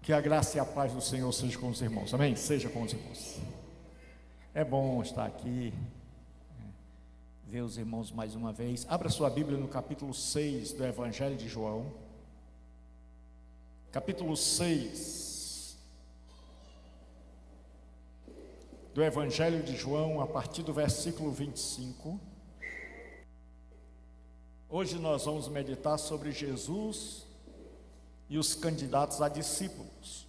Que a graça e a paz do Senhor seja com os irmãos, amém? Seja com os irmãos. É bom estar aqui, ver os irmãos mais uma vez. Abra sua Bíblia no capítulo 6 do Evangelho de João. Capítulo 6 do Evangelho de João, a partir do versículo 25. Hoje nós vamos meditar sobre Jesus e os candidatos a discípulos.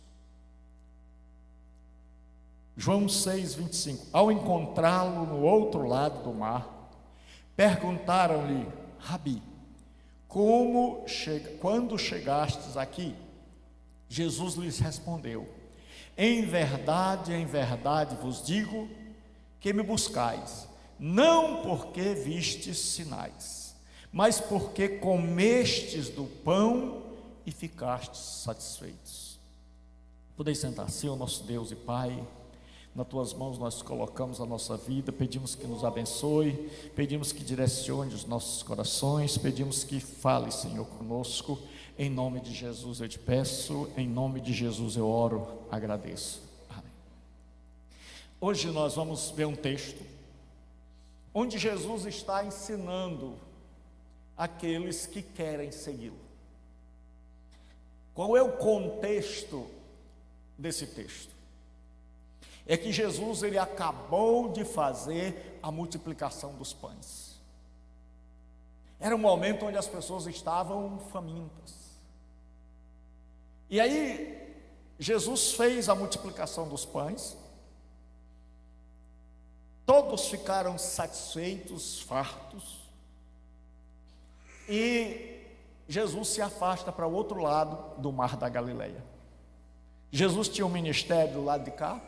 João 6, 25. Ao encontrá-lo no outro lado do mar, perguntaram-lhe: Rabi, quando chegastes aqui? Jesus lhes respondeu: em verdade vos digo que me buscais, não porque vistes sinais, mas porque comestes do pão e ficastes satisfeitos. Podeis sentar. Senhor nosso Deus e Pai, nas tuas mãos nós colocamos a nossa vida, pedimos que nos abençoe, pedimos que direcione os nossos corações, pedimos que fale, Senhor, conosco. Em nome de Jesus eu te peço, em nome de Jesus eu oro, agradeço. Amém. Hoje nós vamos ver um texto onde Jesus está ensinando aqueles que querem segui-lo. Qual é o contexto desse texto? É que Jesus ele acabou de fazer a multiplicação dos pães. Era um momento onde as pessoas estavam famintas. E aí Jesus fez a multiplicação dos pães. Todos ficaram satisfeitos, fartos. E Jesus se afasta para o outro lado do mar da Galileia. Jesus tinha um ministério do lado de cá.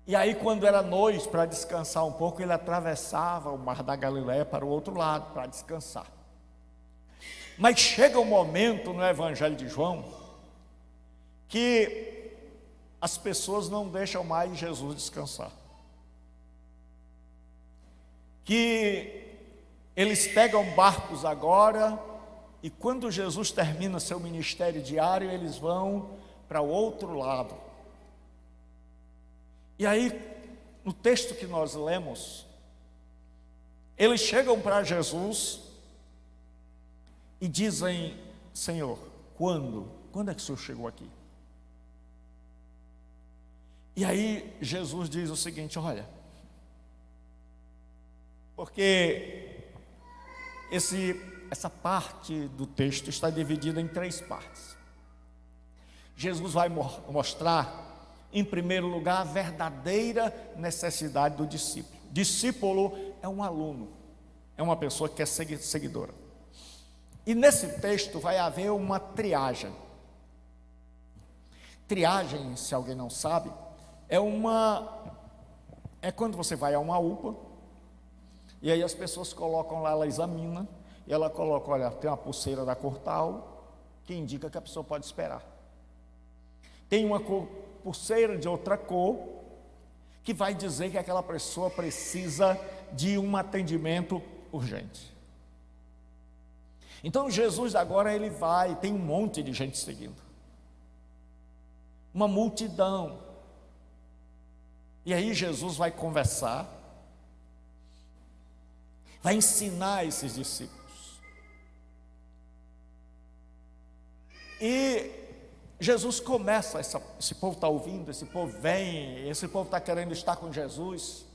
E aí, quando era noite, para descansar um pouco, ele atravessava o mar da Galileia para o outro lado, para descansar. Mas chega um momento no Evangelho de João que as pessoas não deixam mais Jesus descansar. Que eles pegam barcos agora, e quando Jesus termina seu ministério diário, eles vão para o outro lado. E aí, no texto que nós lemos, eles chegam para Jesus e dizem: Senhor, quando é que o Senhor chegou aqui? E aí Jesus diz o seguinte: olha, porque essa parte do texto está dividida em 3 partes. Jesus vai mostrar, em primeiro lugar, a verdadeira necessidade do discípulo. Discípulo é um aluno, é uma pessoa que é seguidora. E nesse texto vai haver uma triagem. Triagem, se alguém não sabe, é quando você vai a uma UPA, e aí as pessoas colocam lá, ela examina, e ela coloca, olha, tem uma pulseira da cor tal, que indica que a pessoa pode esperar. Tem uma pulseira de outra cor, que vai dizer que aquela pessoa precisa de um atendimento urgente. Então Jesus agora tem um monte de gente seguindo. Uma multidão. E aí Jesus vai conversar, vai ensinar esses discípulos. E Jesus começa, esse povo está ouvindo, esse povo vem, esse povo está querendo estar com Jesus.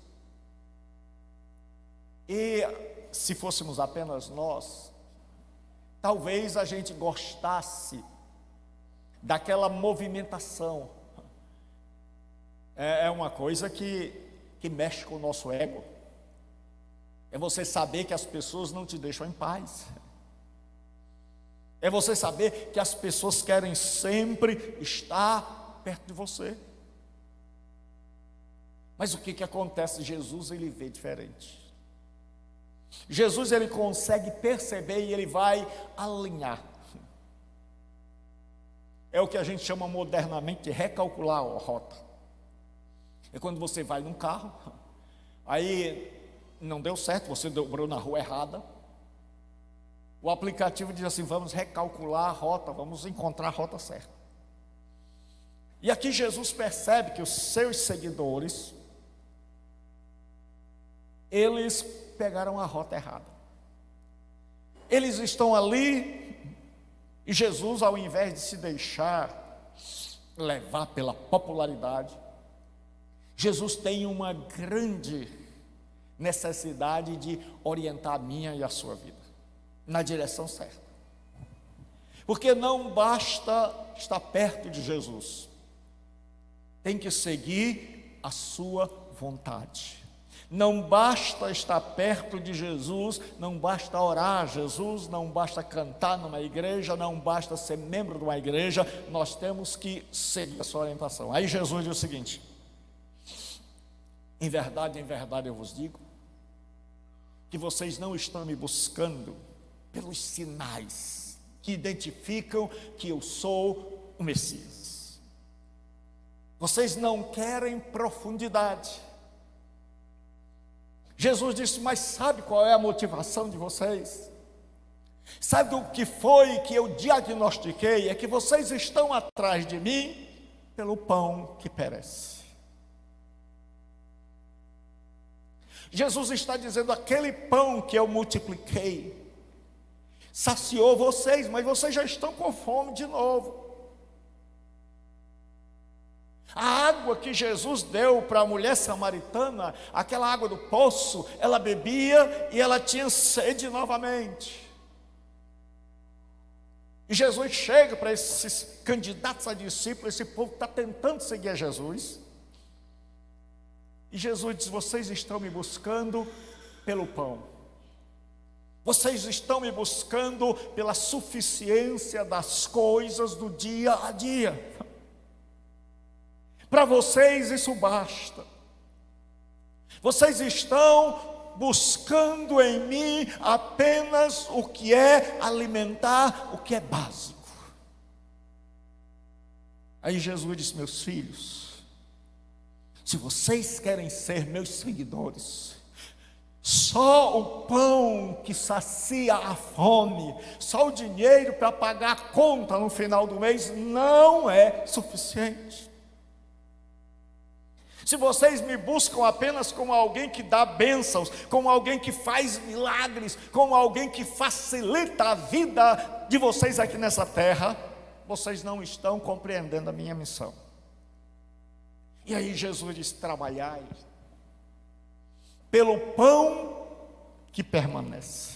E se fôssemos apenas nós, talvez a gente gostasse daquela movimentação. É uma coisa que mexe com o nosso ego. É você saber que as pessoas não te deixam em paz. É você saber que as pessoas querem sempre estar perto de você. Mas o que acontece? Jesus, ele vê diferente. Jesus, ele consegue perceber e ele vai alinhar. É o que a gente chama modernamente de recalcular a rota. É quando você vai num carro, aí não deu certo, você dobrou na rua errada. O aplicativo diz assim: vamos recalcular a rota, vamos encontrar a rota certa. E aqui Jesus percebe que os seus seguidores, eles pegaram a rota errada. Eles estão ali e Jesus, ao invés de se deixar levar pela popularidade, Jesus tem uma grande necessidade de orientar a minha e a sua vida na direção certa. Porque não basta estar perto de Jesus, tem que seguir a sua vontade. Não basta estar perto de Jesus, não basta orar a Jesus, não basta cantar numa igreja, não basta ser membro de uma igreja, nós temos que seguir a sua orientação. Aí Jesus diz o seguinte: em verdade eu vos digo, que vocês não estão me buscando pelos sinais que identificam que eu sou o Messias. Vocês não querem profundidade. Jesus disse: mas sabe qual é a motivação de vocês? Sabe o que foi que eu diagnostiquei? É que vocês estão atrás de mim pelo pão que perece. Jesus está dizendo: aquele pão que eu multipliquei saciou vocês, mas vocês já estão com fome de novo. A água que Jesus deu para a mulher samaritana, aquela água do poço, ela bebia e ela tinha sede novamente. E Jesus chega para esses candidatos a discípulos, esse povo está tentando seguir a Jesus. E Jesus diz: vocês estão me buscando pelo pão. Vocês estão me buscando pela suficiência das coisas do dia a dia. Para vocês isso basta. Vocês estão buscando em mim apenas o que é alimentar, o que é básico. Aí Jesus disse: meus filhos, se vocês querem ser meus seguidores, só o pão que sacia a fome, só o dinheiro para pagar a conta no final do mês não é suficiente. Se vocês me buscam apenas como alguém que dá bênçãos, como alguém que faz milagres, como alguém que facilita a vida de vocês aqui nessa terra, vocês não estão compreendendo a minha missão. E aí Jesus diz: trabalhai pelo pão que permanece.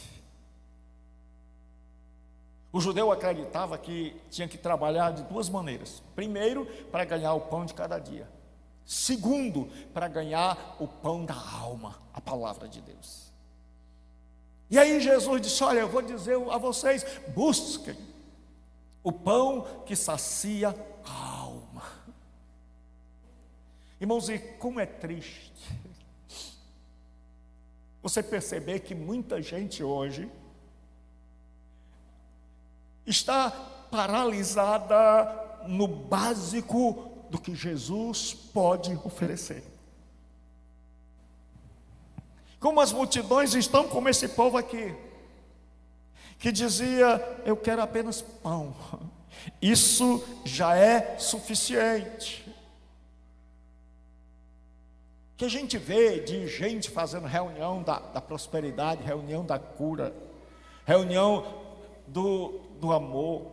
O judeu acreditava que tinha que trabalhar de duas maneiras: primeiro, para ganhar o pão de cada dia; segundo, para ganhar o pão da alma, a palavra de Deus. E aí Jesus disse: olha, eu vou dizer a vocês, busquem o pão que sacia a alma. Irmãos, e como é triste você perceber que muita gente hoje está paralisada no básico do que Jesus pode oferecer. Como as multidões estão como esse povo aqui, que dizia: eu quero apenas pão, isso já é suficiente. Que a gente vê de gente fazendo reunião da prosperidade, reunião da cura, reunião do amor,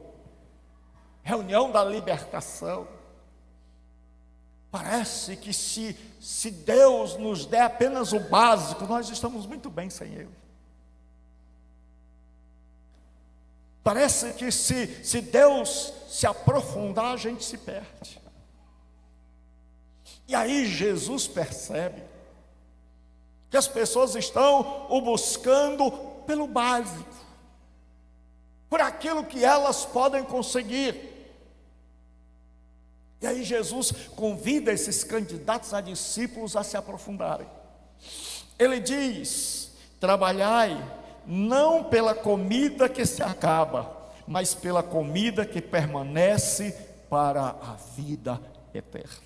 reunião da libertação. Parece que se Deus nos der apenas o básico, nós estamos muito bem sem Ele. Parece que se Deus se aprofundar, a gente se perde. E aí Jesus percebe que as pessoas estão o buscando pelo básico, por aquilo que elas podem conseguir. E aí Jesus convida esses candidatos a discípulos a se aprofundarem. Ele diz: trabalhai não pela comida que se acaba, mas pela comida que permanece para a vida eterna.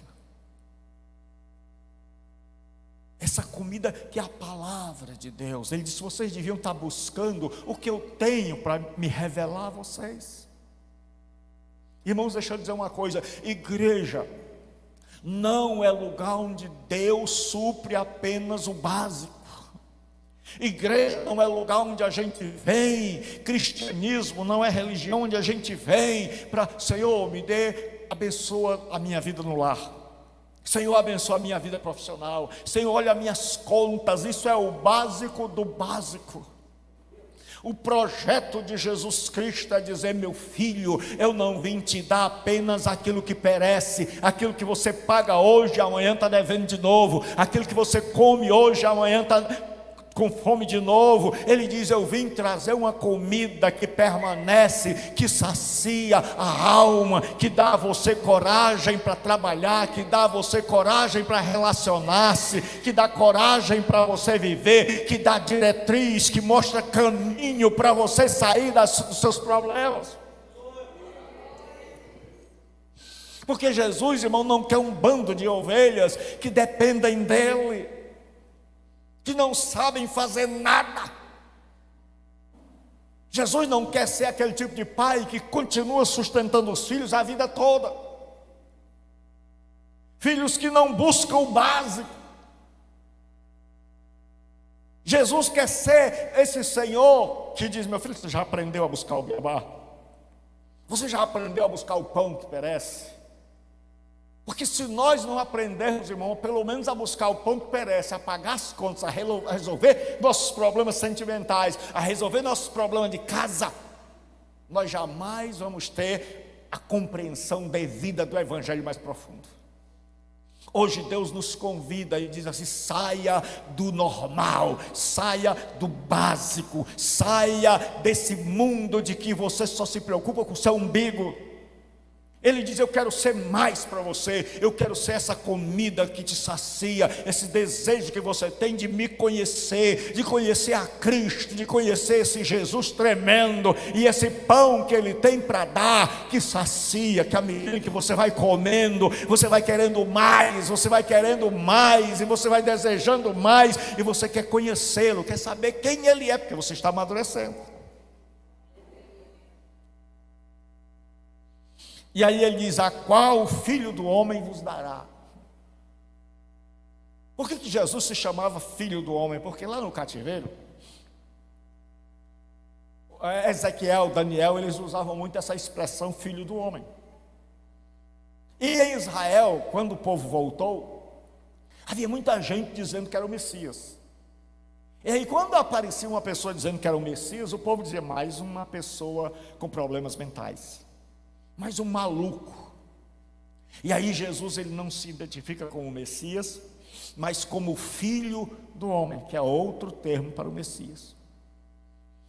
Essa comida que é a palavra de Deus. Ele disse: vocês deviam estar buscando o que eu tenho para me revelar a vocês. Irmãos, deixa eu dizer uma coisa: igreja não é lugar onde Deus supre apenas o básico. Igreja não é lugar onde a gente vem, cristianismo não é religião onde a gente vem para, Senhor, me dê, abençoa a minha vida no lar, Senhor, abençoa a minha vida profissional, Senhor, olha as minhas contas. Isso é o básico do básico. O projeto de Jesus Cristo é dizer: meu filho, eu não vim te dar apenas aquilo que perece, aquilo que você paga hoje, amanhã está devendo de novo, aquilo que você come hoje, amanhã está com fome de novo. Ele diz: eu vim trazer uma comida que permanece, que sacia a alma, que dá a você coragem para trabalhar, que dá a você coragem para relacionar-se, que dá coragem para você viver, que dá diretriz, que mostra caminho para você sair dos seus problemas. Porque Jesus, irmão, não quer um bando de ovelhas que dependem dele, que não sabem fazer nada. Jesus não quer ser aquele tipo de pai que continua sustentando os filhos a vida toda. Filhos que não buscam o básico. Jesus quer ser esse Senhor que diz: meu filho, você já aprendeu a buscar o beabá? Você já aprendeu a buscar o pão que perece? Porque se nós não aprendermos, irmão, pelo menos a buscar o pão que perece, a pagar as contas, a resolver nossos problemas sentimentais, a resolver nossos problemas de casa, nós jamais vamos ter a compreensão devida do evangelho mais profundo. Hoje Deus nos convida e diz assim: saia do normal, saia do básico, saia desse mundo de que você só se preocupa com o seu umbigo. Ele diz: eu quero ser mais para você, eu quero ser essa comida que te sacia, esse desejo que você tem de me conhecer, de conhecer a Cristo, de conhecer esse Jesus tremendo, e esse pão que Ele tem para dar, que sacia, que à medida que você vai comendo, você vai querendo mais, você vai querendo mais, e você vai desejando mais, e você quer conhecê-lo, quer saber quem Ele é, porque você está amadurecendo. E aí ele diz: a qual o Filho do Homem vos dará. Por que Jesus se chamava Filho do Homem? Porque lá no cativeiro, Ezequiel, Daniel, eles usavam muito essa expressão Filho do Homem. E em Israel, quando o povo voltou, havia muita gente dizendo que era o Messias. E aí quando aparecia uma pessoa dizendo que era o Messias, o povo dizia: mais uma pessoa com problemas mentais, mais um maluco. E aí Jesus, ele não se identifica como o Messias, mas como o Filho do Homem, que é outro termo para o Messias.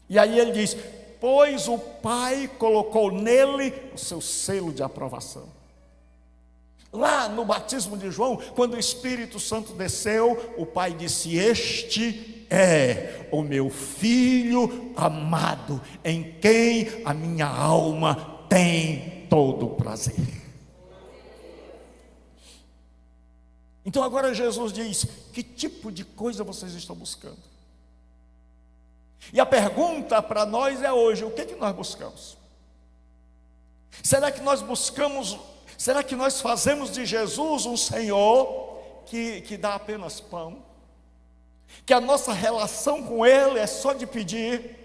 E aí ele diz: pois o Pai colocou nele o seu selo de aprovação. Lá no batismo de João, quando o Espírito Santo desceu, o Pai disse: este é o meu Filho amado, em quem a minha alma tem todo o prazer. Então agora Jesus diz: que tipo de coisa vocês estão buscando? E a pergunta para nós é hoje: o que é que nós buscamos? Será que nós fazemos de Jesus um Senhor que dá apenas pão? Que a nossa relação com Ele é só de pedir?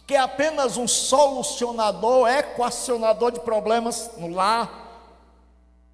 Que é apenas um solucionador, equacionador de problemas no lar?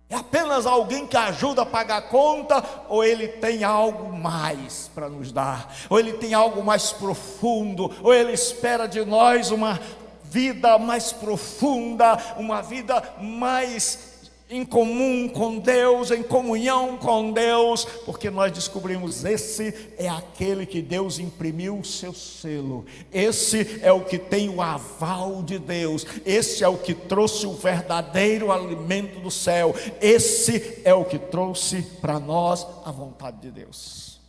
É apenas alguém que ajuda a pagar a conta? Ou Ele tem algo mais para nos dar? Ou Ele tem algo mais profundo? Ou Ele espera de nós uma vida mais profunda, uma vida mais em comum com Deus, em comunhão com Deus? Porque nós descobrimos: esse é aquele que Deus imprimiu o seu selo, esse é o que tem o aval de Deus, esse é o que trouxe o verdadeiro alimento do céu, esse é o que trouxe para nós a vontade de Deus.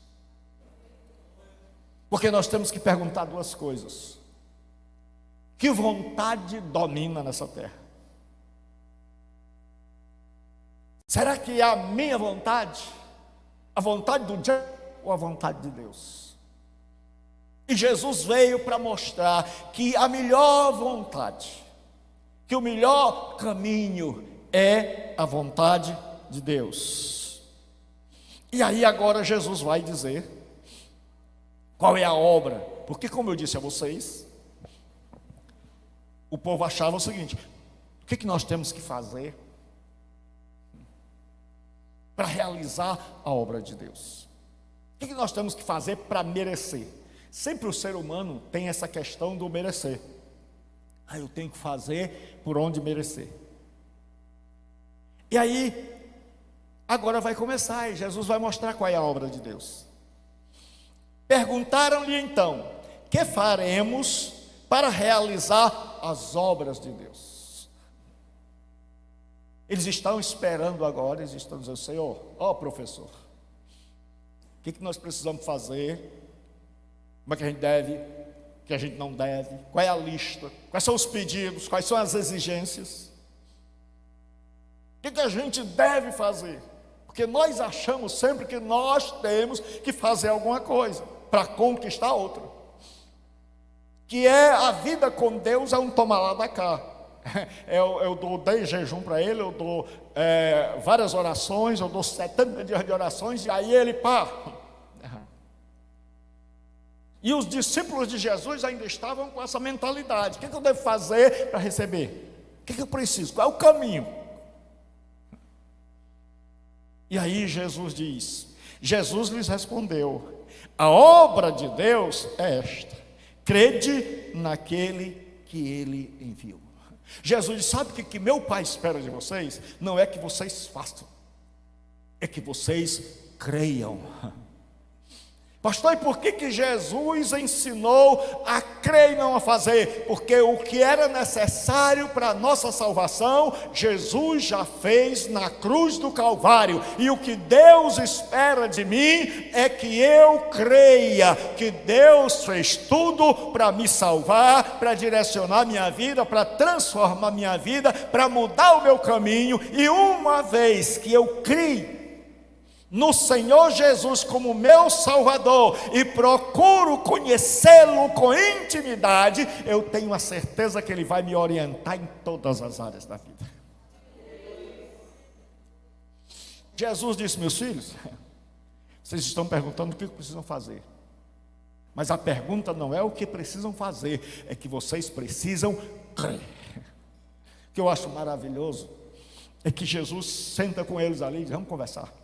Porque nós temos que perguntar duas coisas: que vontade domina nessa terra? Será que é a minha vontade, a vontade do diabo, ou a vontade de Deus? E Jesus veio para mostrar que a melhor vontade que o melhor caminho é a vontade de Deus. E aí agora Jesus vai dizer qual é a obra, porque como eu disse a vocês, o povo achava o seguinte: o que nós temos que fazer para realizar a obra de Deus? O que nós temos que fazer para merecer? Sempre o ser humano tem essa questão do merecer. Eu tenho que fazer por onde merecer. E aí, agora vai começar, e Jesus vai mostrar qual é a obra de Deus. Perguntaram-lhe então: que faremos para realizar as obras de Deus? Eles estão esperando agora, eles estão dizendo: Senhor, professor, o que nós precisamos fazer? Como é que a gente deve? O que a gente não deve? Qual é a lista? Quais são os pedidos? Quais são as exigências? O que a gente deve fazer? Porque nós achamos sempre que nós temos que fazer alguma coisa para conquistar outra. Que é a vida com Deus, é um tomar lá da cá. Eu dou 10 jejum para ele, eu dou várias orações, eu dou 70 dias de orações, e aí ele E os discípulos de Jesus ainda estavam com essa mentalidade: o que eu devo fazer para receber? O que eu preciso? Qual é o caminho? E aí Jesus diz, Jesus lhes respondeu: a obra de Deus é esta, crede naquele que ele enviou. Jesus diz: sabe o que meu Pai espera de vocês? Não é que vocês façam, é que vocês creiam. Pastor, e por que Jesus ensinou a crer e não a fazer? Porque o que era necessário para a nossa salvação, Jesus já fez na cruz do Calvário. E o que Deus espera de mim é que eu creia que Deus fez tudo para me salvar, para direcionar minha vida, para transformar minha vida, para mudar o meu caminho. E uma vez que eu crio no Senhor Jesus como meu Salvador e procuro conhecê-lo com intimidade, eu tenho a certeza que Ele vai me orientar em todas as áreas da vida. Jesus disse: meus filhos, vocês estão perguntando o que precisam fazer, mas a pergunta não é o que precisam fazer, é que vocês precisam crer. O que eu acho maravilhoso é que Jesus senta com eles ali e diz: vamos conversar.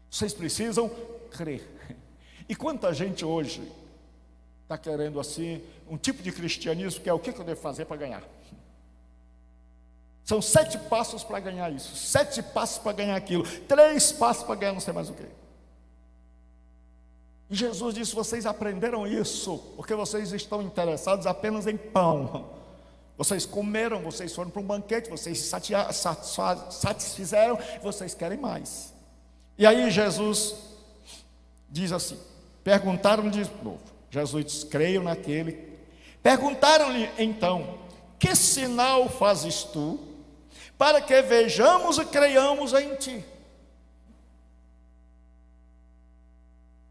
Vocês precisam crer. E quanta gente hoje está querendo assim um tipo de cristianismo que é: o que eu devo fazer para ganhar? São 7 passos para ganhar isso, 7 passos para ganhar aquilo, 3 passos para ganhar não sei mais o que. E Jesus disse: vocês aprenderam isso porque vocês estão interessados apenas em pão. Vocês comeram, vocês foram para um banquete, vocês se satisfizeram, vocês querem mais. E aí Jesus diz assim, perguntaram-lhe de novo, Jesus diz: creio naquele. Perguntaram-lhe então: que sinal fazes tu, para que vejamos e creiamos em ti?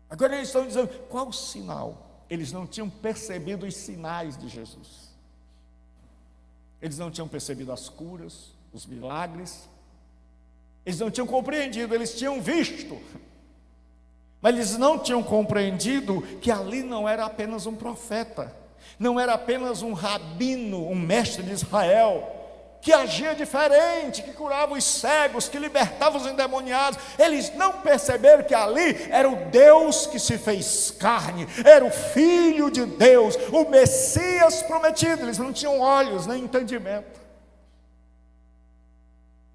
Agora eles estão dizendo: qual sinal? Eles não tinham percebido os sinais de Jesus. Eles não tinham percebido as curas, os milagres. Eles não tinham compreendido, eles tinham visto, mas eles não tinham compreendido que ali não era apenas um profeta, não era apenas um rabino, um mestre de Israel, que agia diferente, que curava os cegos, que libertava os endemoniados. Eles não perceberam que ali era o Deus que se fez carne, era o Filho de Deus, o Messias prometido. Eles não tinham olhos nem entendimento.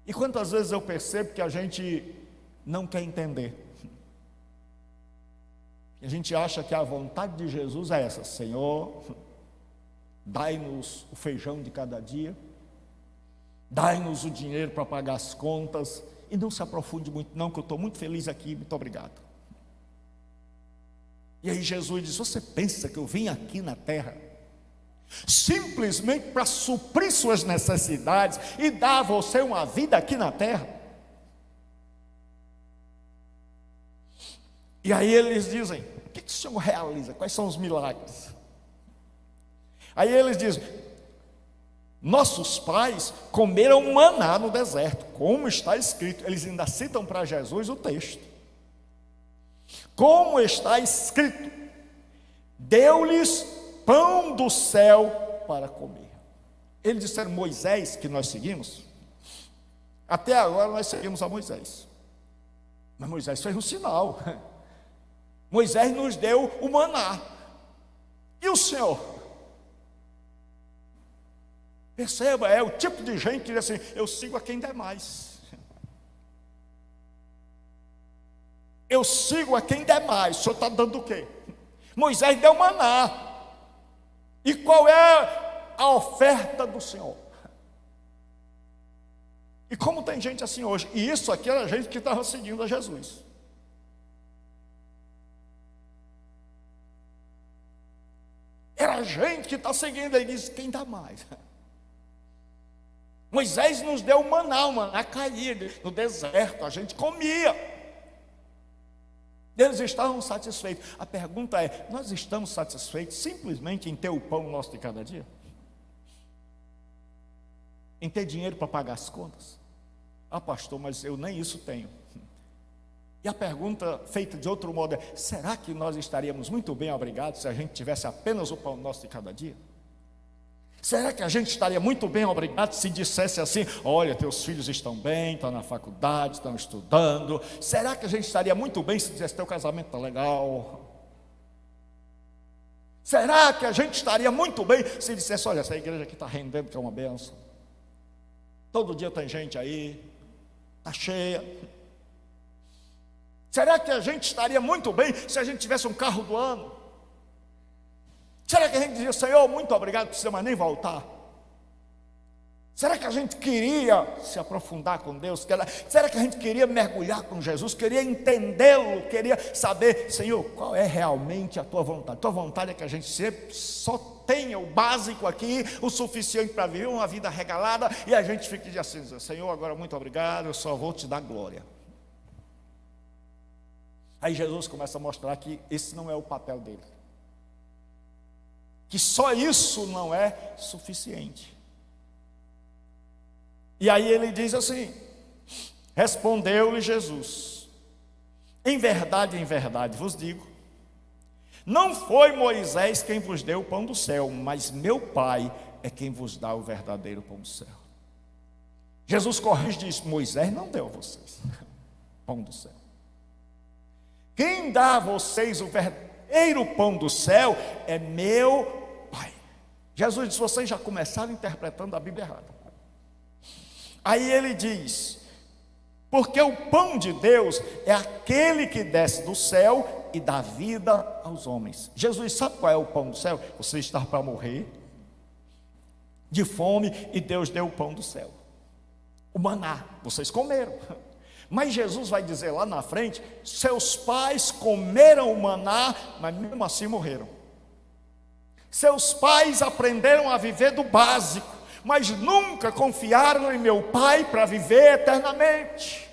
E quantas vezes eu percebo que a gente não quer entender, a gente acha que a vontade de Jesus é essa: Senhor, dai-nos o feijão de cada dia, dai-nos o dinheiro para pagar as contas, e não se aprofunde muito não, que eu estou muito feliz aqui, muito obrigado. E aí Jesus diz: você pensa que eu vim aqui na terra simplesmente para suprir suas necessidades e dar a você uma vida aqui na terra? E aí eles dizem: o que o Senhor realiza? Quais são os milagres? Aí eles dizem: Nossos pais comeram maná no deserto, como está escrito. Eles ainda citam para Jesus o texto. Como está escrito: deu-lhes pão do céu para comer. Eles disseram: Moisés, que nós seguimos, até agora nós seguimos a Moisés. Mas Moisés fez um sinal. Moisés nos deu o maná. E o Senhor? Perceba, é o tipo de gente que diz assim: eu sigo a quem der mais. Eu sigo a quem der mais. O Senhor está dando o quê? Moisés deu maná. E qual é a oferta do Senhor? E como tem gente assim hoje? E isso aqui era gente que estava seguindo a Jesus. Era gente que está seguindo. Ele diz: quem dá mais? Moisés nos deu o maná caía no deserto, a gente comia. Eles estavam satisfeitos. A pergunta é: nós estamos satisfeitos simplesmente em ter o pão nosso de cada dia? Em ter dinheiro para pagar as contas? Ah, pastor, mas eu nem isso tenho. E a pergunta feita de outro modo é: será que nós estaríamos muito bem obrigados se a gente tivesse apenas o pão nosso de cada dia? Será que a gente estaria muito bem obrigado se dissesse assim: olha, teus filhos estão bem, estão na faculdade, estão estudando? Será que a gente estaria muito bem se dissesse: teu casamento está legal? Será que a gente estaria muito bem se dissesse: olha, essa igreja aqui está rendendo, que é uma benção? Todo dia tem gente aí, está cheia. Será que a gente estaria muito bem se a gente tivesse um carro do ano? Será que a gente dizia: Senhor, muito obrigado, não precisa mais nem voltar? Será que a gente queria se aprofundar com Deus? Será que a gente queria mergulhar com Jesus? Queria entendê-lo? Queria saber: Senhor, qual é realmente a tua vontade? Tua vontade é que a gente só tenha o básico aqui, o suficiente para viver uma vida regalada, e a gente fique assim: Senhor, agora muito obrigado, eu só vou te dar glória. Aí Jesus começa a mostrar que esse não é o papel dele, que só isso não é suficiente. E aí ele diz assim: respondeu-lhe Jesus: em verdade vos digo, não foi Moisés quem vos deu o pão do céu, mas meu Pai é quem vos dá o verdadeiro pão do céu. Jesus corrige e diz: Moisés não deu a vocês pão do céu. Quem dá a vocês o verdadeiro pão do céu é meu Pai. Jesus disse: vocês já começaram interpretando a Bíblia errada. Aí ele diz: porque o pão de Deus é aquele que desce do céu e dá vida aos homens. Jesus sabe qual é o pão do céu? Você está para morrer de fome e Deus deu o pão do céu, o maná, vocês comeram. Mas Jesus vai dizer lá na frente: seus pais comeram o maná, mas mesmo assim morreram. Seus pais aprenderam a viver do básico, mas nunca confiaram em meu Pai para viver eternamente.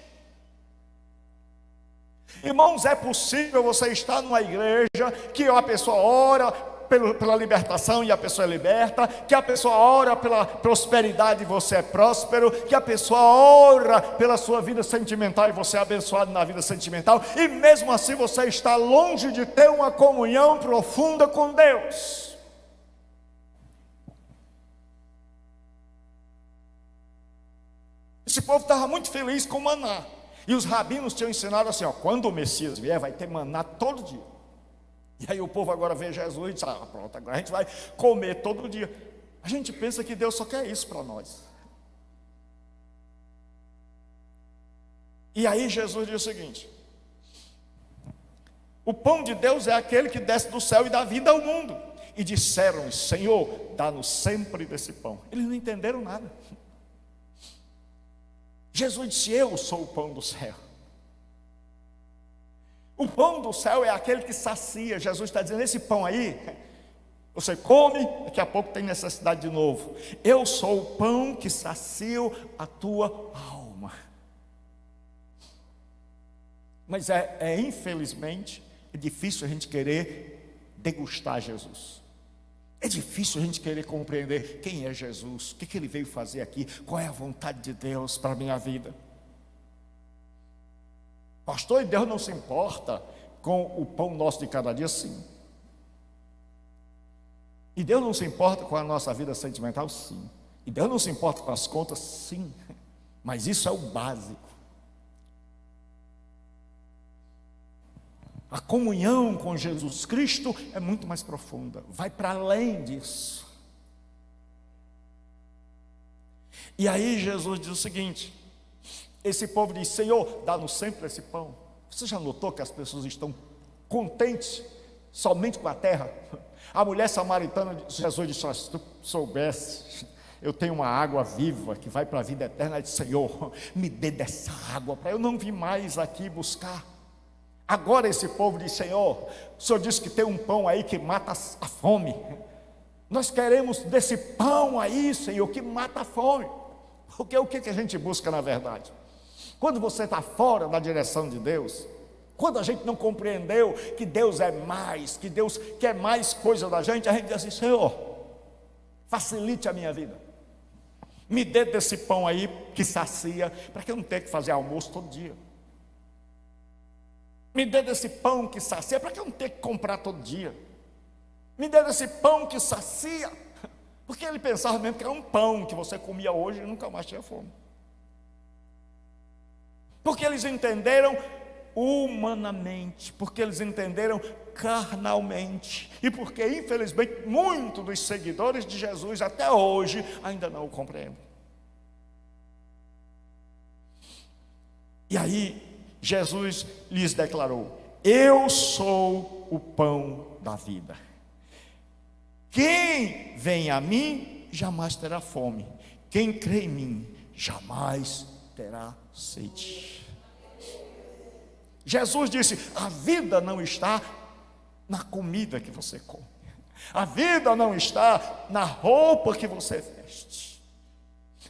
Irmãos, é possível você estar numa igreja que a pessoa ora pela libertação e a pessoa é liberta, que a pessoa ora pela prosperidade e você é próspero, que a pessoa ora pela sua vida sentimental e você é abençoado na vida sentimental, e mesmo assim você está longe de ter uma comunhão profunda com Deus. Esse povo estava muito feliz com o maná, e os rabinos tinham ensinado assim: quando o Messias vier, vai ter maná todo dia. E aí o povo agora vê Jesus e diz: pronto, agora a gente vai comer todo dia. A gente pensa que Deus só quer isso para nós. E aí Jesus diz o seguinte: o pão de Deus é aquele que desce do céu e dá vida ao mundo. E disseram: Senhor, dá-nos sempre desse pão. Eles não entenderam nada. Jesus disse: eu sou o pão do céu. O pão do céu é aquele que sacia. Jesus está dizendo: esse pão aí, você come, daqui a pouco tem necessidade de novo. Eu sou o pão que sacia a tua alma. Mas infelizmente, é difícil a gente querer degustar Jesus. É difícil a gente querer compreender quem é Jesus, o que ele veio fazer aqui, qual é a vontade de Deus para a minha vida. Pastor, e Deus não se importa com o pão nosso de cada dia? Sim. E Deus não se importa com a nossa vida sentimental? Sim. E Deus não se importa com as contas? Sim. Mas isso é o básico. A comunhão com Jesus Cristo é muito mais profunda, vai para além disso. E aí Jesus diz o seguinte: esse povo diz: Senhor, dá-nos sempre esse pão. Você já notou que as pessoas estão contentes somente com a terra? A mulher samaritana, Jesus disse: se tu soubesse, eu tenho uma água viva que vai para a vida eterna. Ela disse: Senhor, me dê dessa água, para eu não vir mais aqui buscar. Agora esse povo diz: Senhor, o Senhor disse que tem um pão aí que mata a fome. Nós queremos desse pão aí, Senhor, que mata a fome. Porque o que a gente busca na verdade? Quando você está fora da direção de Deus, quando a gente não compreendeu que Deus é mais, que Deus quer mais coisa da gente, a gente diz assim: Senhor, facilite a minha vida. Me dê desse pão aí que sacia, para que eu não tenha que fazer almoço todo dia. Me dê desse pão que sacia, para que eu não tenha que comprar todo dia. Me dê desse pão que sacia, porque ele pensava mesmo que era um pão que você comia hoje e nunca mais tinha fome. Porque eles entenderam humanamente, porque eles entenderam carnalmente, e porque infelizmente muitos dos seguidores de Jesus até hoje ainda não o compreendem. E aí Jesus lhes declarou: eu sou o pão da vida. Quem vem a mim jamais terá fome. Quem crê em mim jamais terá sede. Jesus disse: a vida não está na comida que você come. A vida não está na roupa que você veste.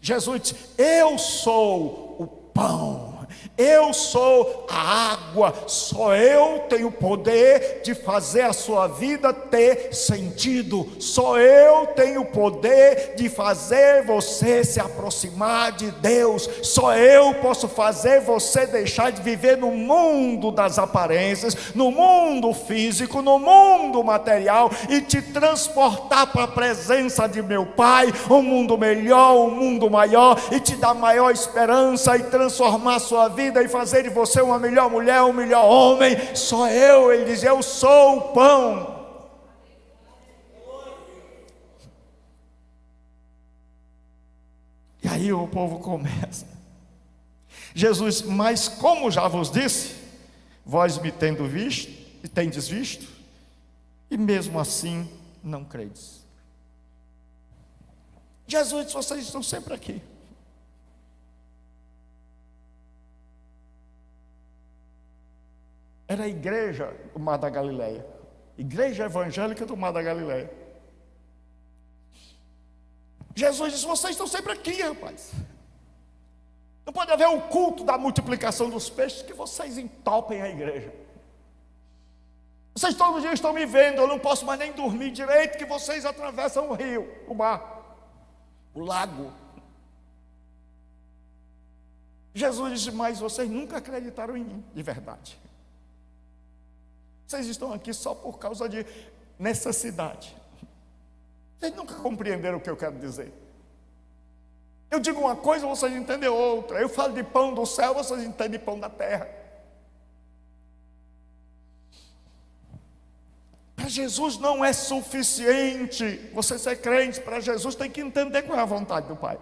Jesus disse: eu sou o pão. Eu sou a água, só eu tenho o poder de fazer a sua vida ter sentido, só eu tenho o poder de fazer você se aproximar de Deus, só eu posso fazer você deixar de viver no mundo das aparências, no mundo físico, no mundo material e te transportar para a presença de meu Pai, um mundo melhor, um mundo maior, e te dar maior esperança e transformar a sua vida e fazer de você uma melhor mulher, um melhor homem. Só eu, ele diz: eu sou o pão. E aí o povo começa. Jesus: mas como já vos disse, vós me tendo visto e tendes visto, e mesmo assim não credes. Jesus disse: vocês estão sempre aqui. Era a igreja do Mar da Galileia, igreja evangélica do Mar da Galileia. Jesus disse: vocês estão sempre aqui, rapaz. Não pode haver um culto da multiplicação dos peixes que vocês entopem a igreja. Vocês todo dia estão me vendo, eu não posso mais nem dormir direito, que vocês atravessam o rio, o mar, o lago. Jesus disse: mas vocês nunca acreditaram em mim, de verdade. Vocês estão aqui só por causa de necessidade. Vocês nunca compreenderam o que eu quero dizer. Eu digo uma coisa, vocês entendem outra. Eu falo de pão do céu, vocês entendem pão da terra. Para Jesus não é suficiente você ser crente. Para Jesus tem que entender qual é a vontade do Pai.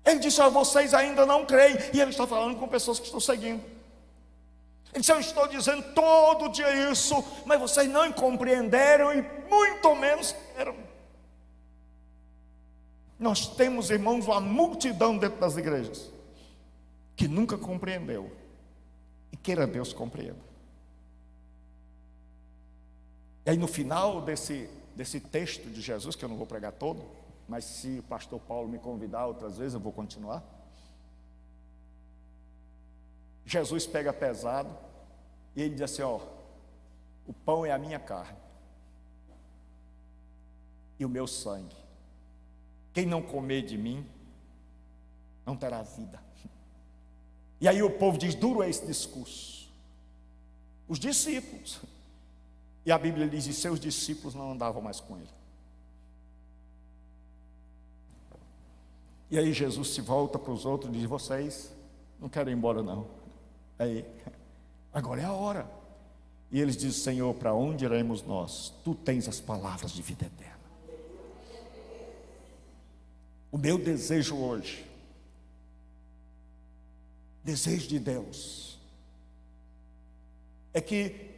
Ele disse: vocês ainda não creem. E ele está falando com pessoas que estão seguindo. Ele disse: eu estou dizendo todo dia isso, mas vocês não compreenderam e muito menos queiram. Nós temos, irmãos, uma multidão dentro das igrejas que nunca compreendeu, e queira Deus compreenda. E aí no final desse texto de Jesus, que eu não vou pregar todo, mas se o pastor Paulo me convidar outras vezes eu vou continuar. Jesus pega pesado e ele diz assim: o pão é a minha carne. e o meu sangue. Quem não comer de mim, não terá vida. E aí o povo diz, duro é esse discurso. Os discípulos. E a Bíblia diz, e seus discípulos não andavam mais com ele. E aí Jesus se volta para os outros e diz, vocês não querem ir embora não. Aí, agora é a hora. E eles dizem, Senhor, para onde iremos nós? Tu tens as palavras de vida eterna. O meu desejo hoje, desejo de Deus, é que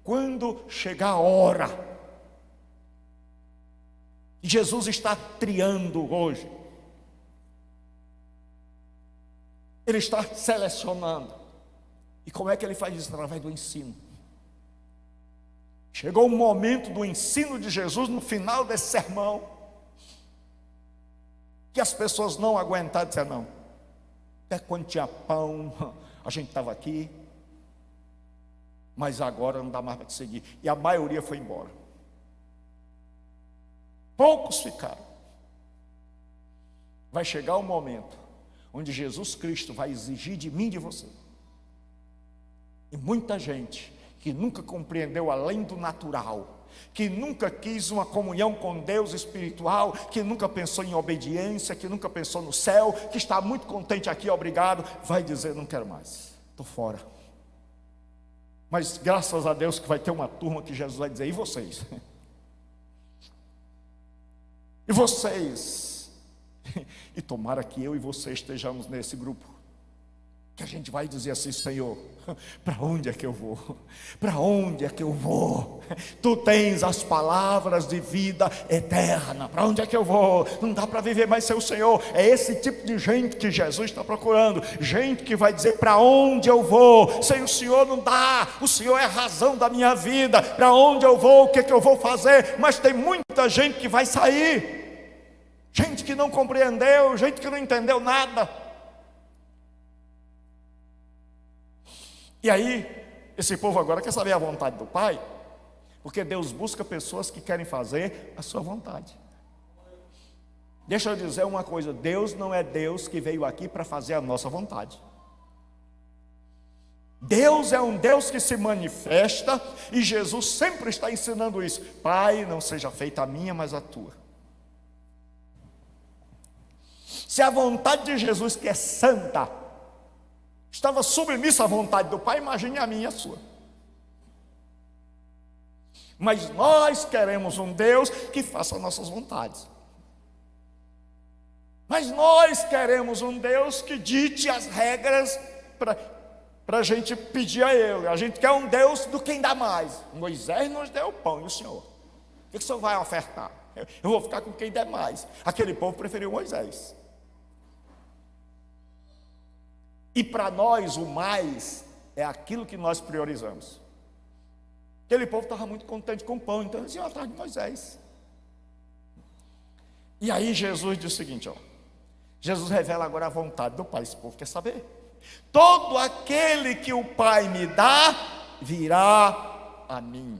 quando chegar a hora, que Jesus está triando hoje, Ele está selecionando. E como é que Ele faz isso? Através do ensino. Chegou o momento do ensino de Jesus no final desse sermão, que as pessoas não aguentaram, disseram, não, até quando tinha pão, a gente estava aqui, mas agora não dá mais para te seguir. E a maioria foi embora. Poucos ficaram. Vai chegar o momento onde Jesus Cristo vai exigir de mim e de você. E muita gente que nunca compreendeu além do natural, que nunca quis uma comunhão com Deus espiritual, que nunca pensou em obediência, que nunca pensou no céu, que está muito contente aqui, obrigado, vai dizer, não quero mais, estou fora. Mas graças a Deus que vai ter uma turma que Jesus vai dizer, e vocês? E vocês? E tomara que eu e você estejamos nesse grupo, que a gente vai dizer assim, Senhor, para onde é que eu vou? Para onde é que eu vou? Tu tens as palavras de vida eterna, para onde é que eu vou? Não dá para viver mais sem o Senhor. É esse tipo de gente que Jesus está procurando, gente que vai dizer, para onde eu vou? Sem o Senhor não dá, o Senhor é a razão da minha vida, para onde eu vou? O que é que eu vou fazer? Mas tem muita gente que vai sair, gente que não compreendeu, gente que não entendeu nada. E aí, esse povo agora quer saber a vontade do Pai, porque Deus busca pessoas que querem fazer a sua vontade. Deixa eu dizer uma coisa, Deus não é Deus que veio aqui para fazer a nossa vontade. Deus é um Deus que se manifesta, e Jesus sempre está ensinando isso. Pai, não seja feita a minha, mas a tua. Se a vontade de Jesus, que é santa, estava submissa à vontade do Pai, imagine a minha e a sua. Mas nós queremos um Deus que faça nossas vontades. Mas nós queremos um Deus que dite as regras para a gente pedir a Ele. A gente quer um Deus do quem dá mais. Moisés nos deu o pão, e o Senhor? O que o Senhor vai ofertar? Eu vou ficar com quem der mais. Aquele povo preferiu Moisés. E para nós o mais é aquilo que nós priorizamos. Aquele povo estava muito contente com o pão, então eles iam atrás de Moisés. E aí Jesus diz o seguinte, ó, Jesus revela agora a vontade do Pai. Esse povo quer saber. Todo aquele que o Pai me dá, virá a mim.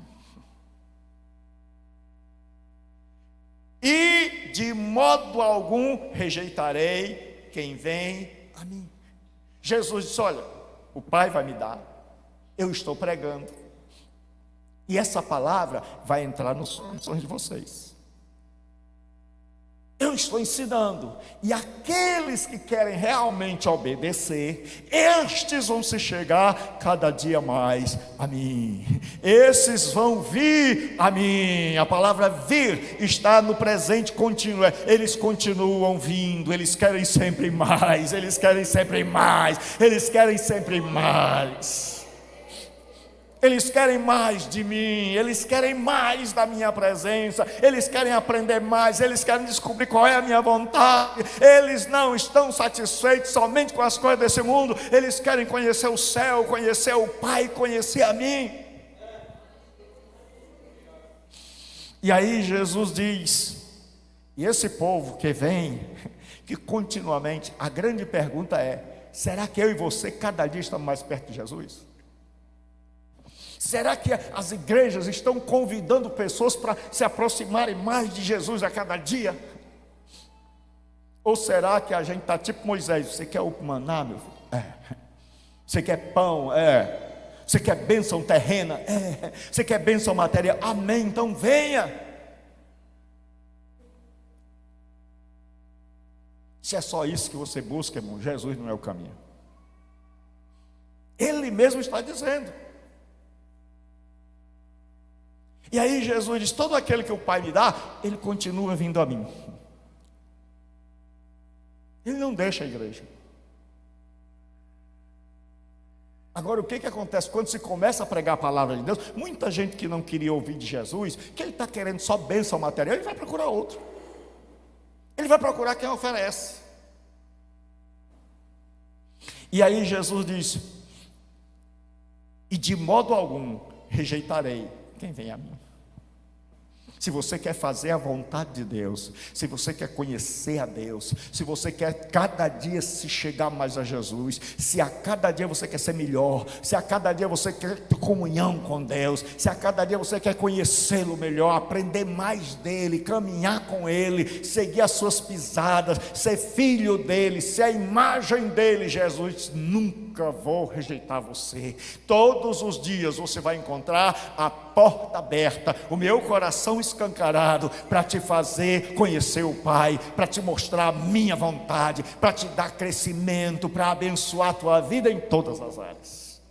E de modo algum rejeitarei quem vem a mim. Jesus disse, olha, o Pai vai me dar, eu estou pregando, e essa palavra vai entrar nos corações de vocês. Eu estou ensinando, e aqueles que querem realmente obedecer, estes vão se chegar cada dia mais a mim. Esses vão vir a mim. A palavra vir está no presente contínuo. Eles continuam vindo, eles querem sempre mais, eles querem sempre mais, eles querem sempre mais. Eles querem mais de mim, eles querem mais da minha presença, eles querem aprender mais, eles querem descobrir qual é a minha vontade. Eles não estão satisfeitos somente com as coisas desse mundo, eles querem conhecer o céu, conhecer o Pai, conhecer a mim. E aí Jesus diz, e esse povo que vem, que continuamente, a grande pergunta é, será que eu e você cada dia estamos mais perto de Jesus? Será que as igrejas estão convidando pessoas para se aproximarem mais de Jesus a cada dia? Ou será que a gente está tipo Moisés? Você quer o maná, meu filho? Você quer pão? Você quer bênção terrena? Você quer bênção material? Amém, então venha. Se é só isso que você busca, irmão, Jesus não é o caminho. Ele mesmo está dizendo. E aí Jesus diz: todo aquele que o Pai me dá, ele continua vindo a mim. Ele não deixa a igreja. Agora, o que acontece quando se começa a pregar a palavra de Deus? Muita gente que não queria ouvir de Jesus, que ele está querendo só bênção material, ele vai procurar outro. Ele vai procurar quem oferece. E aí Jesus diz: e de modo algum rejeitarei quem vem a mim. Se você quer fazer a vontade de Deus, se você quer conhecer a Deus, se você quer cada dia se chegar mais a Jesus, se a cada dia você quer ser melhor, se a cada dia você quer ter comunhão com Deus, se a cada dia você quer conhecê-lo melhor, aprender mais dele, caminhar com ele, seguir as suas pisadas, ser filho dele, ser a imagem dele, Jesus diz: nunca vou rejeitar você. Todos os dias você vai encontrar a porta aberta, o meu coração escancarado para te fazer conhecer o Pai, para te mostrar a minha vontade, para te dar crescimento, para abençoar a tua vida em todas as áreas.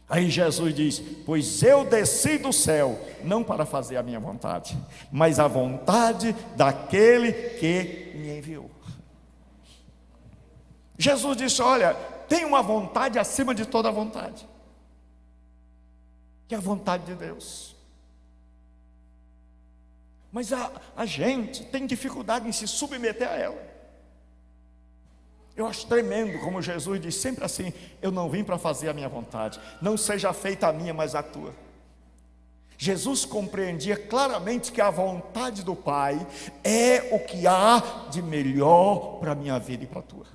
Aí Jesus diz: pois eu desci do céu, não para fazer a minha vontade, mas a vontade daquele que me enviou. Jesus disse: olha, tem uma vontade acima de toda vontade, que é a vontade de Deus. Mas a gente tem dificuldade em se submeter a ela. Eu acho tremendo como Jesus diz sempre assim: eu não vim para fazer a minha vontade, não seja feita a minha, mas a tua. Jesus compreendia claramente que a vontade do Pai é o que há de melhor para a minha vida e para a tua.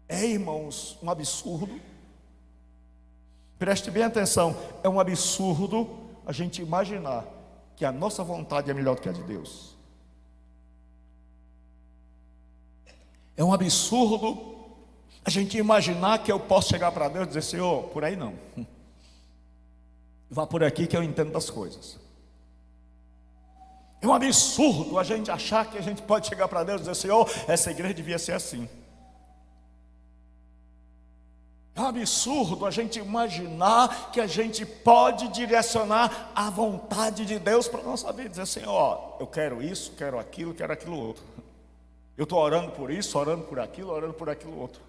Irmãos, um absurdo. Preste bem atenção, é um absurdo a gente imaginar que a nossa vontade é melhor do que a de Deus. É um absurdo a gente imaginar que eu posso chegar para Deus e dizer: Senhor, por aí não, vá por aqui que eu entendo das coisas. É um absurdo a gente achar que a gente pode chegar para Deus e dizer: Senhor, essa igreja devia ser assim. É um absurdo a gente imaginar que a gente pode direcionar a vontade de Deus para a nossa vida. Dizer: Senhor, eu quero isso, quero aquilo outro. Eu estou orando por isso, orando por aquilo outro.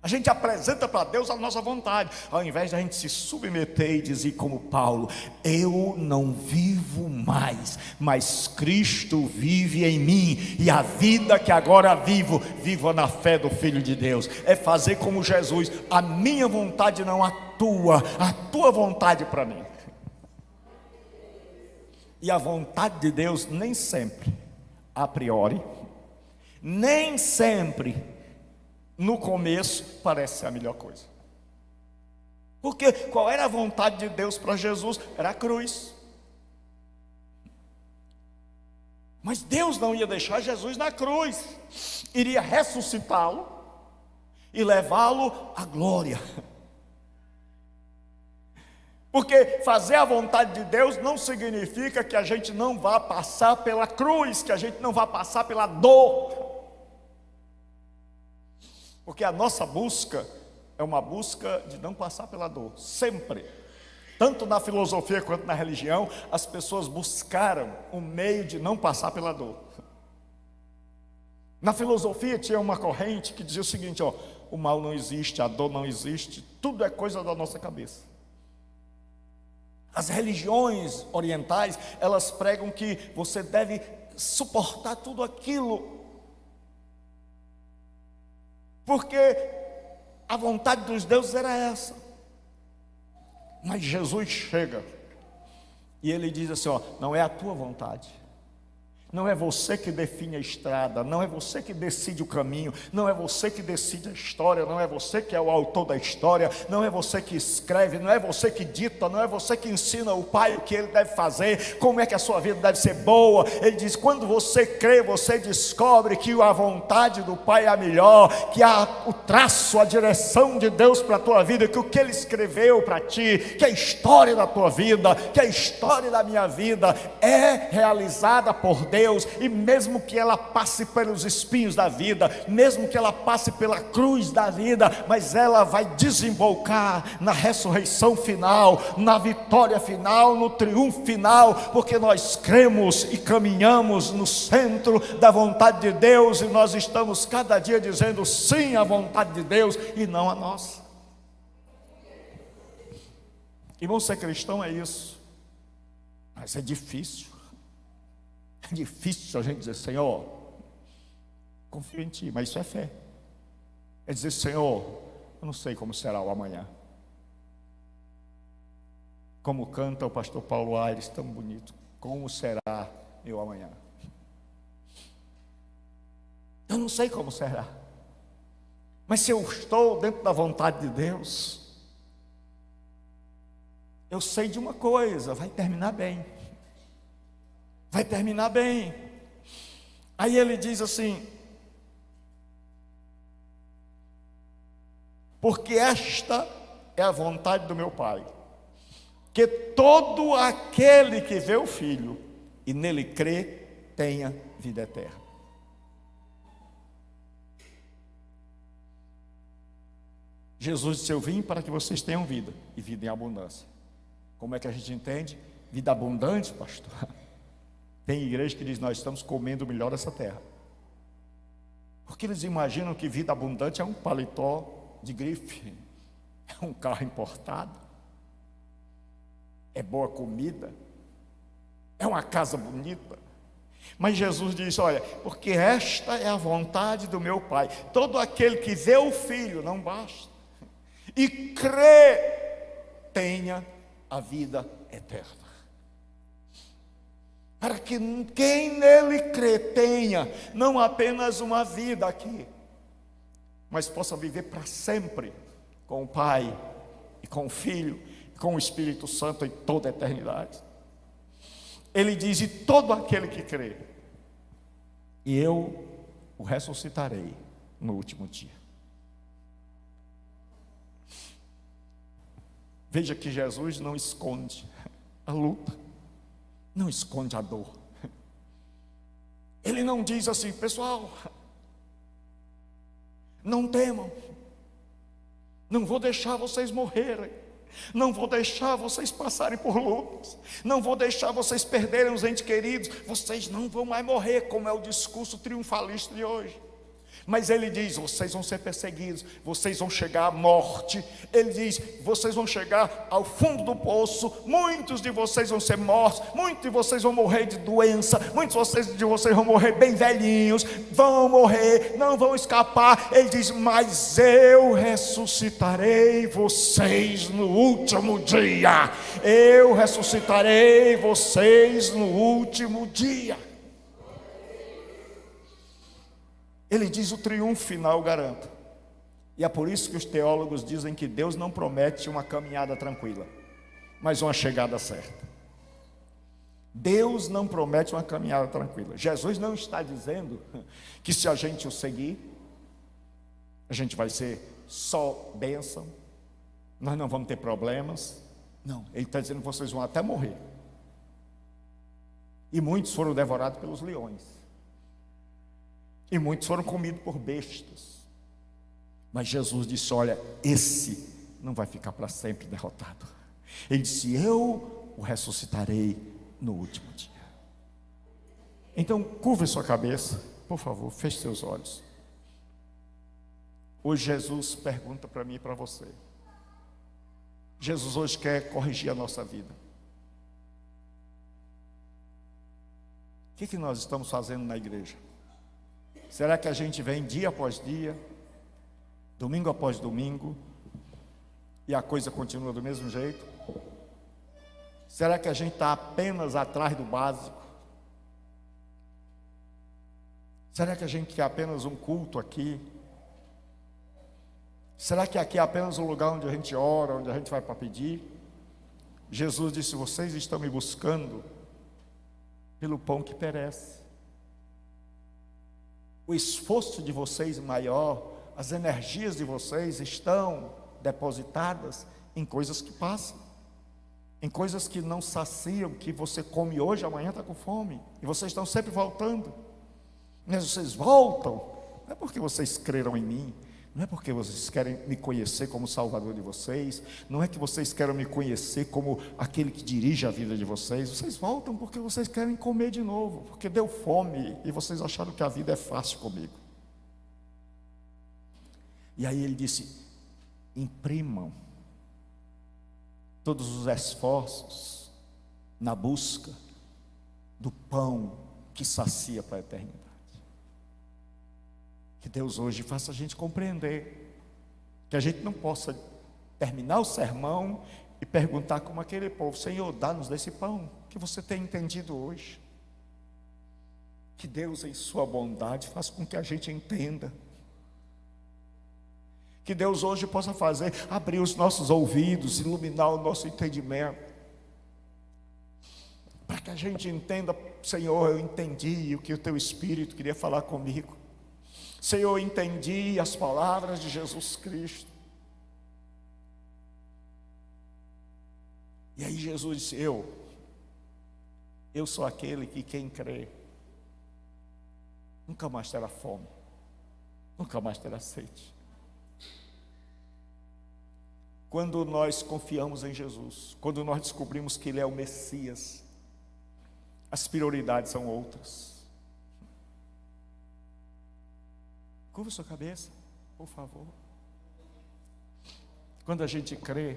A gente apresenta para Deus a nossa vontade, ao invés de a gente se submeter e dizer como Paulo: eu não vivo mais, mas Cristo vive em mim, e a vida que agora vivo na fé do Filho de Deus. É fazer como Jesus: a minha vontade não a tua vontade para mim. E a vontade de Deus nem sempre, a priori, nem sempre no começo parece ser a melhor coisa. Porque qual era a vontade de Deus para Jesus? Era a cruz. Mas Deus não ia deixar Jesus na cruz, iria ressuscitá-lo e levá-lo à glória. Porque fazer a vontade de Deus não significa que a gente não vá passar pela cruz, que a gente não vá passar pela dor. Porque a nossa busca é uma busca de não passar pela dor, sempre. Tanto na filosofia quanto na religião, as pessoas buscaram um meio de não passar pela dor. Na filosofia tinha uma corrente que dizia o seguinte: o mal não existe, a dor não existe, tudo é coisa da nossa cabeça. As religiões orientais, elas pregam que você deve suportar tudo aquilo, porque a vontade dos deuses era essa. Mas Jesus chega e ele diz assim: não é a tua vontade, Não é você que define a estrada, não é você que decide o caminho, não é você que decide a história, não é você que é o autor da história, não é você que escreve, não é você que dita, não é você que ensina o pai o que ele deve fazer, como é que a sua vida deve ser boa. Ele diz: quando você crê, você descobre que a vontade do pai é a melhor, que o traço, a direção de Deus para a tua vida, que o que ele escreveu para ti, que a história da tua vida, que a história da minha vida é realizada por Deus. E mesmo que ela passe pelos espinhos da vida, mesmo que ela passe pela cruz da vida, mas ela vai desembocar na ressurreição final, na vitória final, no triunfo final, porque nós cremos e caminhamos no centro da vontade de Deus, e nós estamos cada dia dizendo sim à vontade de Deus e não à nossa. Irmão, ser cristão é isso, mas é difícil. É difícil a gente dizer: Senhor, confio em Ti, mas isso é fé. É dizer: Senhor, eu não sei como será o amanhã. Como canta o pastor Paulo Aires, tão bonito: como será meu amanhã? Eu não sei como será, mas se eu estou dentro da vontade de Deus, eu sei de uma coisa: vai terminar bem. Vai terminar bem. Aí ele diz assim: porque esta é a vontade do meu Pai, que todo aquele que vê o Filho e nele crê, tenha vida eterna. Jesus disse: eu vim para que vocês tenham vida, e vida em abundância. Como é que a gente entende? Vida abundante, pastor? Tem igreja que diz: nós estamos comendo melhor essa terra, porque eles imaginam que vida abundante é um paletó de grife, é um carro importado, é boa comida, é uma casa bonita. Mas Jesus diz: olha, porque esta é a vontade do meu Pai, todo aquele que vê o Filho, não basta, e crê, tenha a vida eterna. Para que quem nele crê tenha não apenas uma vida aqui, mas possa viver para sempre com o Pai, e com o Filho, e com o Espírito Santo em toda a eternidade. Ele diz: e todo aquele que crê, e eu o ressuscitarei no último dia. Veja que Jesus não esconde a luta, não esconde a dor. Ele não diz assim: pessoal, não temam, não vou deixar vocês morrerem, não vou deixar vocês passarem por lutas, não vou deixar vocês perderem os entes queridos, vocês não vão mais morrer, como é o discurso triunfalista de hoje. Mas ele diz: vocês vão ser perseguidos, vocês vão chegar à morte. Ele diz: vocês vão chegar ao fundo do poço, muitos de vocês vão ser mortos, muitos de vocês vão morrer de doença, muitos de vocês vão morrer bem velhinhos, vão morrer, não vão escapar. Ele diz: mas eu ressuscitarei vocês no último dia. Eu ressuscitarei vocês no último dia. Ele diz: o triunfo final garanto. E é por isso que os teólogos dizem que Deus não promete uma caminhada tranquila, mas uma chegada certa. Deus não promete uma caminhada tranquila. Jesus não está dizendo que se a gente o seguir, a gente vai ser só bênção, nós não vamos ter problemas. Não, ele está dizendo que vocês vão até morrer. E muitos foram devorados pelos leões, e muitos foram comidos por bestas. Mas Jesus disse: olha, esse não vai ficar para sempre derrotado. Ele disse: eu o ressuscitarei no último dia. Então, curva sua cabeça, por favor, feche seus olhos. Hoje Jesus pergunta para mim e para você. Jesus hoje quer corrigir a nossa vida. O que nós estamos fazendo na igreja? Será que a gente vem dia após dia, domingo após domingo, e a coisa continua do mesmo jeito? Será que a gente está apenas atrás do básico? Será que a gente quer apenas um culto aqui? Será que aqui é apenas um lugar onde a gente ora, onde a gente vai para pedir? Jesus disse: vocês estão me buscando pelo pão que perece. O esforço de vocês maior, as energias de vocês estão depositadas em coisas que passam, em coisas que não saciam, que você come hoje, amanhã está com fome, e vocês estão sempre voltando. Mas vocês voltam, não é porque vocês creram em mim, não é porque vocês querem me conhecer como Salvador de vocês, não é que vocês querem me conhecer como aquele que dirige a vida de vocês. Vocês voltam porque vocês querem comer de novo, porque deu fome e vocês acharam que a vida é fácil comigo. E aí ele disse: imprimam todos os esforços na busca do pão que sacia para a eternidade. Que Deus hoje faça a gente compreender, que a gente não possa terminar o sermão e perguntar como aquele povo: Senhor, dá-nos desse pão que você tem entendido hoje. Que Deus, em sua bondade, faça com que a gente entenda. Que Deus hoje possa abrir os nossos ouvidos, iluminar o nosso entendimento, para que a gente entenda: Senhor, eu entendi o que o Teu Espírito queria falar comigo. Senhor, eu entendi as palavras de Jesus Cristo. E aí Jesus disse: eu sou aquele que quem crê nunca mais terá fome, nunca mais terá sede. Quando nós confiamos em Jesus, quando nós descobrimos que Ele é o Messias, as prioridades são outras. Curva sua cabeça, por favor. Quando a gente crê,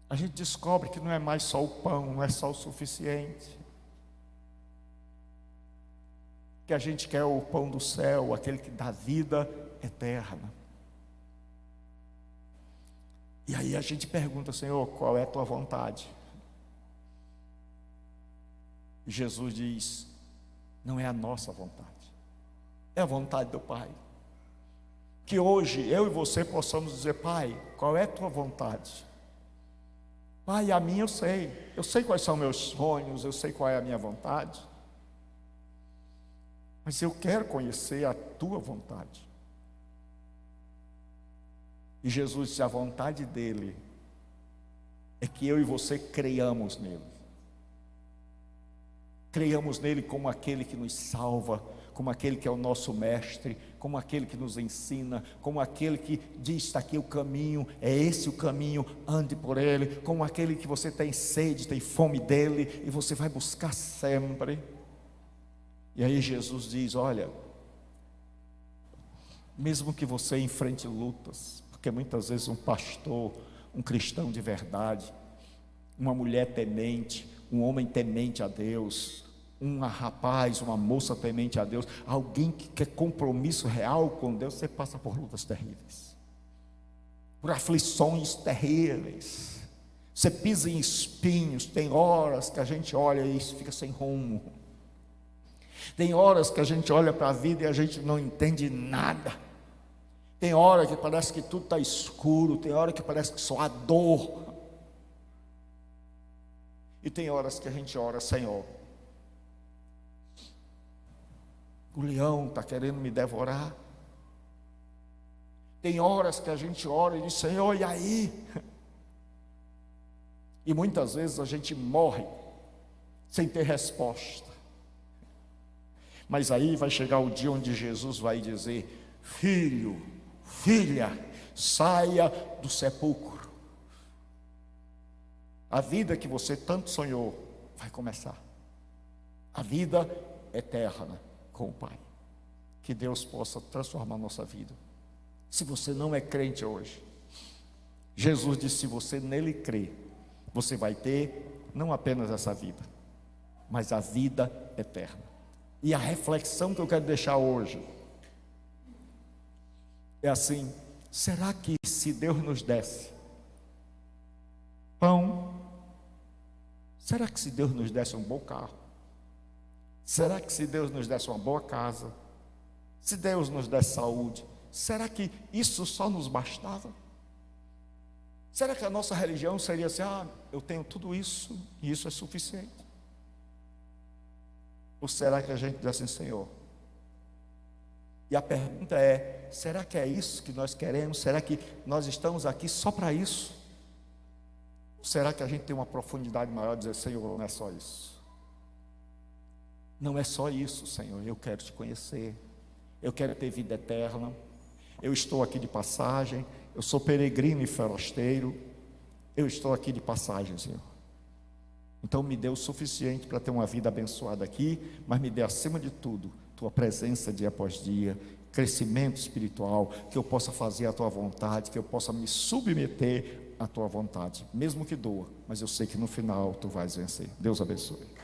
a gente descobre que não é mais só o pão, não é só o suficiente. Que a gente quer o pão do céu, aquele que dá vida eterna. E aí a gente pergunta: Senhor, qual é a tua vontade? E Jesus diz: não é a nossa vontade, é a vontade do Pai. Que hoje eu e você possamos dizer: Pai, qual é a tua vontade? Pai, a minha eu sei quais são meus sonhos, eu sei qual é a minha vontade, mas eu quero conhecer a tua vontade. E Jesus disse: a vontade dele é que eu e você creiamos nele. Creiamos nele como aquele que nos salva, como aquele que é o nosso mestre, como aquele que nos ensina, como aquele que diz: está aqui o caminho, é esse o caminho, ande por ele, como aquele que você tem sede, tem fome dele, e você vai buscar sempre. E aí Jesus diz: olha, mesmo que você enfrente lutas, porque muitas vezes um pastor, um cristão de verdade, uma mulher temente, um homem temente a Deus, um rapaz, uma moça temente a Deus, alguém que quer compromisso real com Deus, você passa por lutas terríveis, por aflições terríveis, você pisa em espinhos. Tem horas que a gente olha e fica sem rumo, tem horas que a gente olha para a vida e a gente não entende nada. Tem hora que parece que tudo está escuro, tem hora que parece que só há dor. E tem horas que a gente ora: Senhor, o leão está querendo me devorar. Tem horas que a gente ora e diz: Senhor, e aí? E muitas vezes a gente morre sem ter resposta. Mas aí vai chegar o dia onde Jesus vai dizer: filho, filha, saia do sepulcro. A vida que você tanto sonhou vai começar. A vida eterna com o Pai. Que Deus possa transformar a nossa vida. Se você não é crente hoje, Jesus disse: se você nele crê, você vai ter não apenas essa vida, mas a vida eterna. E a reflexão que eu quero deixar hoje é assim: será que se Deus nos desse pão, será que se Deus nos desse um bom carro, Será que se Deus nos desse uma boa casa, se Deus nos desse saúde, será que isso só nos bastava? Será que a nossa religião seria assim, eu tenho tudo isso e isso é suficiente? Ou será que a gente diz assim, Senhor? E a pergunta é, será que é isso que nós queremos? Será que nós estamos aqui só para isso? Ou será que a gente tem uma profundidade maior de dizer, Senhor, não é só isso? Não é só isso, Senhor, eu quero te conhecer, eu quero ter vida eterna, eu estou aqui de passagem, eu sou peregrino e forasteiro, eu estou aqui de passagem, Senhor. Então me dê o suficiente para ter uma vida abençoada aqui, mas me dê acima de tudo, tua presença dia após dia, crescimento espiritual, que eu possa fazer a tua vontade, que eu possa me submeter à tua vontade, mesmo que doa, mas eu sei que no final tu vais vencer. Deus abençoe.